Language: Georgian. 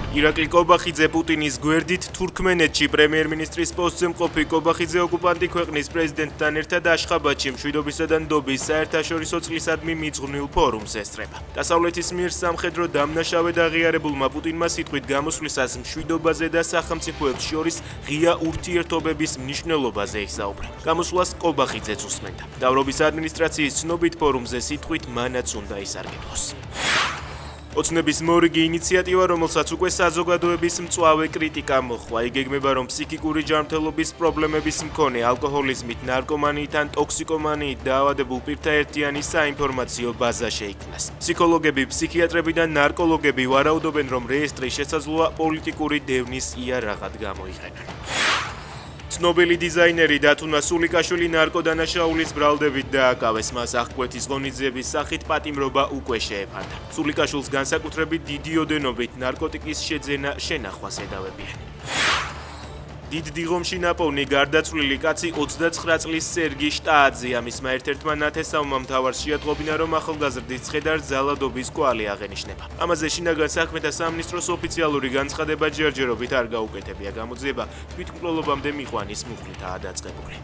ირაკლი კობახიძე პუტინის გვერდით თურქმენეთში პრემიერ-მინისტრის პოსტზე მყოფი კობახიძე ოკუპანტი ქვეყნის პრეზიდენტთან ერთად აშხაბადში მშვიდობისა და ნდობის საერთაშორისო წლისადმი მიძღვნილ ფორუმს ესწრება. დასავლეთის მიერ სამხედრო დამნაშავედ აღიარებულმა პუტინმა სიტყვით გამოსვლისას მშვიდობაზე და სახელმწიფოებს შორის ღია ურთიერთობების მნიშვნელობაზე ისაუბრა. გამოსვლას კობახიძეც უსმენდა. მთავრობის ადმინისტრაციის ცნობით ფორუმზე სიტყვით მანაც უნდა ისარგებლოს. ოცნების მორიგი ინიციატივა, რომელსაც უკვე საზოგადოების მწვავე კრიტიკა მოჰყვა. იგი გეგმება, რომ ფსიქიკური ჯანმრთელობის პრობლემების მქონე, ალკოჰოლიზმით, ნარკომანიით ან ტოქსიკომანიით დაავადებულ პირთა ერთიანი საინფორმაციო ბაზა შეიქმნას. ფსიქოლოგები, ფსიქიატრები და ნარკოლოგები ვარაუდობენ, რომ რეესტრი შესაძლოა პოლიტიკური დევნის იარაღად გამოიყენონ. ცნობილი დიზაინერი დათუნა სულიკაშვილი ნარკოდანაშაულის ბრალდებით დააკავეს. მას აღკვეთის ღონისძიების სახით პატიმრობა უკვე შეეფარდა. სულიკაშვილს განსაკუთრებით დიდი ოდენობით ნარკოტიკის შეძენა შენახვას ედავებიან. დიდ დიღომში ნაპოვნი გარდაცვლილი კაცი 29 წლის სერგი შტააძეა. მისმა ერთ-ერთმა ნათესავმა მთავარს შეატყობინა, რომ ახალგაზრდის ცხედარს ძალადობის კვალი აღენიშნება. ამაზე შინაგან საქმეთა სამინისტროს ოფიციალური განცხადება ჯერჯერობით არ გაუკეთებია. გამოძიება თვითმკვლელობამდე მიყვანის მუხლითაა დაწყებული.